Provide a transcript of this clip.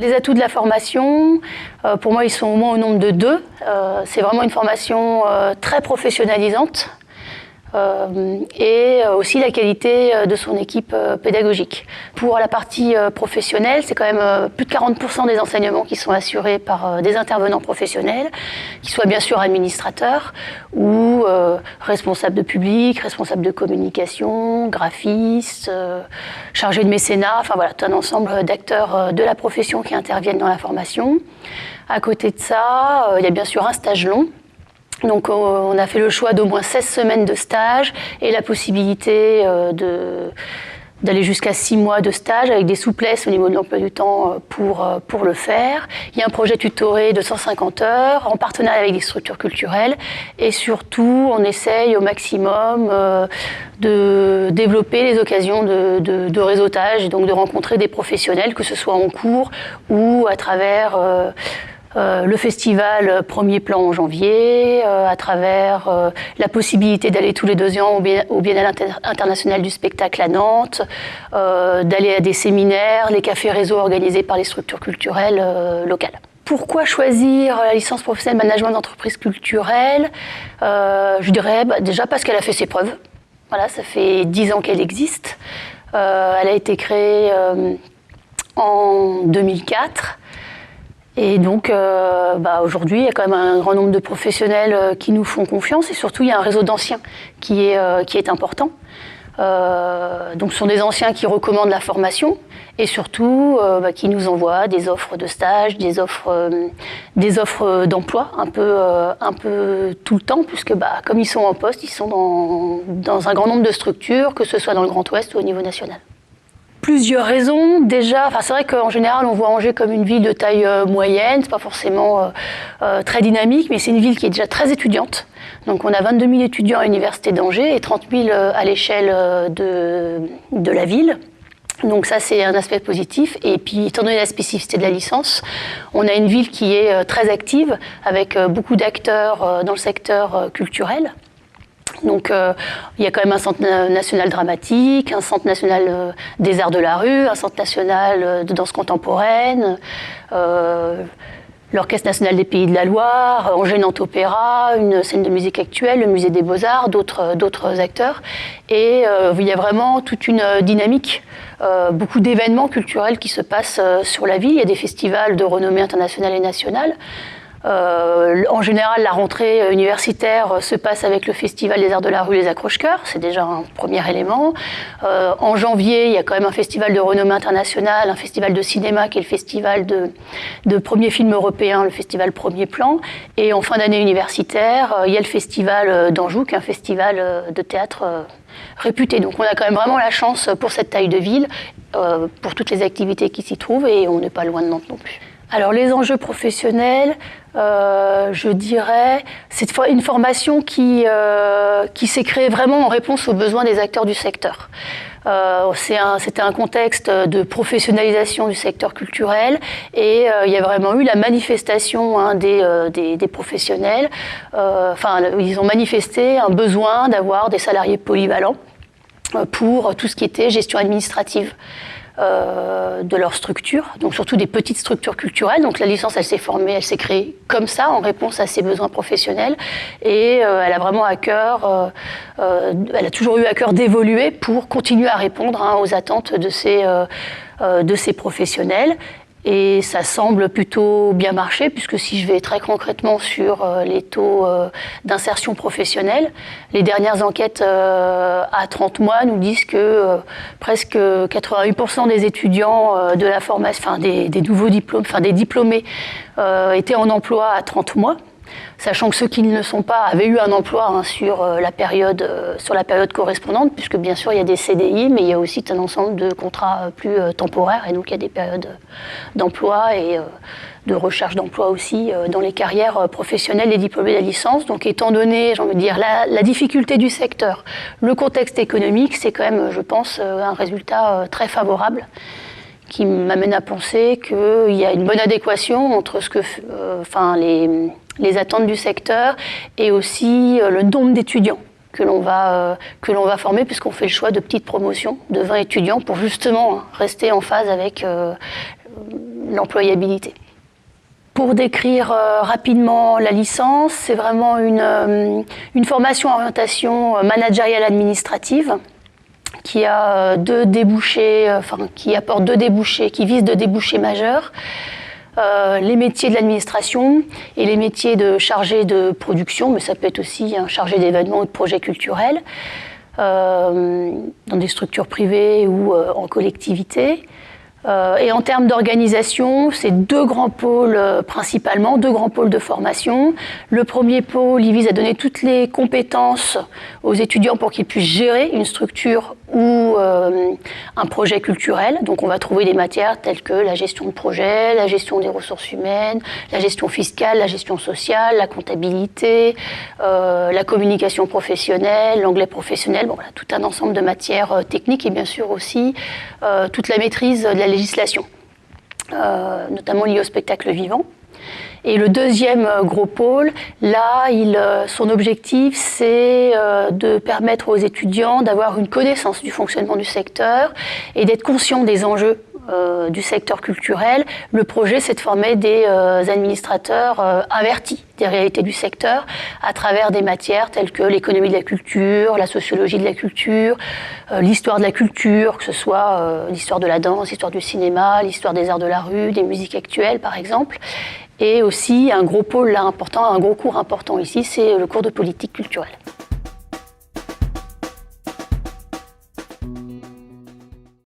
Les atouts de la formation, pour moi, ils sont au moins au nombre de 2. C'est vraiment une formation très professionnalisante. Et aussi la qualité de son équipe pédagogique. Pour la partie professionnelle, c'est quand même plus de 40% des enseignements qui sont assurés par des intervenants professionnels, qui soient bien sûr administrateurs ou responsables de public, responsables de communication, graphistes, chargés de mécénat, enfin voilà, tout un ensemble d'acteurs de la profession qui interviennent dans la formation. À côté de ça, il y a bien sûr un stage long. Donc on a fait le choix d'au moins 16 semaines de stage et la possibilité d'aller jusqu'à 6 mois de stage avec des souplesses au niveau de l'emploi du temps pour le faire. Il y a un projet tutoré de 150 heures en partenariat avec des structures culturelles et surtout on essaye au maximum de développer les occasions de réseautage et donc de rencontrer des professionnels, que ce soit en cours ou à travers le festival Premier Plan en janvier, à travers la possibilité d'aller tous les 2 ans au Biennale international du spectacle à Nantes, d'aller à des séminaires, les cafés réseaux organisés par les structures culturelles locales. Pourquoi choisir la licence professionnelle management d'entreprise culturelle ? Je dirais déjà parce qu'elle a fait ses preuves. Voilà, ça fait 10 ans qu'elle existe. Elle a été créée en 2004. Et donc, aujourd'hui, il y a quand même un grand nombre de professionnels qui nous font confiance et surtout, il y a un réseau d'anciens qui est important. Donc, ce sont des anciens qui recommandent la formation et surtout qui nous envoient des offres de stage, des offres d'emploi un peu tout le temps, puisque comme ils sont en poste, ils sont dans un grand nombre de structures, que ce soit dans le Grand Ouest ou au niveau national. Plusieurs raisons. Déjà, c'est vrai qu'en général, on voit Angers comme une ville de taille moyenne. C'est pas forcément très dynamique, mais c'est une ville qui est déjà très étudiante. Donc, on a 22 000 étudiants à l'Université d'Angers et 30 000 à l'échelle de la ville. Donc ça, c'est un aspect positif. Et puis, étant donné la spécificité de la licence, on a une ville qui est très active, avec beaucoup d'acteurs dans le secteur culturel. Donc, il y a quand même un centre national dramatique, un centre national des arts de la rue, un centre national de danse contemporaine, l'Orchestre national des Pays de la Loire, Angers Nantes Opéra, une scène de musique actuelle, le Musée des Beaux-Arts, d'autres acteurs. Et il y a vraiment toute une dynamique, beaucoup d'événements culturels qui se passent sur la ville. Il y a des festivals de renommée internationale et nationale. En général, la rentrée universitaire se passe avec le Festival des Arts de la Rue Les Accroche-Cœurs, c'est déjà un premier élément. En janvier, il y a quand même un festival de renommée internationale, un festival de cinéma qui est le festival de premiers films européens, le festival Premier Plan. Et en fin d'année universitaire, il y a le festival d'Anjou, qui est un festival de théâtre réputé. Donc on a quand même vraiment la chance pour cette taille de ville, pour toutes les activités qui s'y trouvent, et on n'est pas loin de Nantes non plus. Alors les enjeux professionnels, je dirais, c'est une formation qui s'est créée vraiment en réponse aux besoins des acteurs du secteur. C'était un contexte de professionnalisation du secteur culturel et il y a vraiment eu la manifestation des professionnels. Ils ont manifesté un besoin d'avoir des salariés polyvalents pour tout ce qui était gestion administrative de leur structure, donc surtout des petites structures culturelles. Donc la licence, elle s'est créée comme ça, en réponse à ses besoins professionnels, et elle a vraiment à cœur, elle a toujours eu à cœur d'évoluer pour continuer à répondre aux attentes de ces professionnels. Et ça semble plutôt bien marcher, puisque si je vais très concrètement sur les taux d'insertion professionnelle, les dernières enquêtes à 30 mois nous disent que presque 88% des étudiants de la formation, des nouveaux diplômes, des diplômés étaient en emploi à 30 mois. Sachant que ceux qui ne le sont pas avaient eu un emploi sur la période correspondante, puisque bien sûr il y a des CDI, mais il y a aussi un ensemble de contrats plus temporaires, et donc il y a des périodes d'emploi et de recherche d'emploi aussi dans les carrières professionnelles des diplômés de la licence. Donc étant donné, j'ai envie de dire, la difficulté du secteur, le contexte économique, c'est quand même, je pense, un résultat très favorable, qui m'amène à penser qu'il y a une bonne adéquation entre les attentes du secteur et aussi le nombre d'étudiants que l'on va former, puisqu'on fait le choix de petites promotions de 20 étudiants pour justement rester en phase avec l'employabilité. Pour décrire rapidement la licence, c'est vraiment une formation en orientation managériale administrative qui a qui apporte deux débouchés, qui vise deux débouchés majeurs. Les métiers de l'administration et les métiers de chargé de production, mais ça peut être aussi un chargé d'événements ou de projets culturels, dans des structures privées ou en collectivité. Et en termes d'organisation, c'est deux grands pôles principalement, deux grands pôles de formation. Le premier pôle, il vise à donner toutes les compétences aux étudiants pour qu'ils puissent gérer une structure ou un projet culturel. Donc on va trouver des matières telles que la gestion de projet, la gestion des ressources humaines, la gestion fiscale, la gestion sociale, la comptabilité, la communication professionnelle, l'anglais professionnel, bon, voilà, tout un ensemble de matières techniques et bien sûr aussi toute la maîtrise de la législation, notamment liée au spectacle vivant. Et le deuxième gros pôle, là, son objectif, c'est de permettre aux étudiants d'avoir une connaissance du fonctionnement du secteur et d'être conscients des enjeux du secteur culturel. Le projet, c'est de former des administrateurs avertis des réalités du secteur à travers des matières telles que l'économie de la culture, la sociologie de la culture, l'histoire de la culture, que ce soit l'histoire de la danse, l'histoire du cinéma, l'histoire des arts de la rue, des musiques actuelles, par exemple. Et aussi un gros pôle là important, un gros cours important ici, c'est le cours de politique culturelle.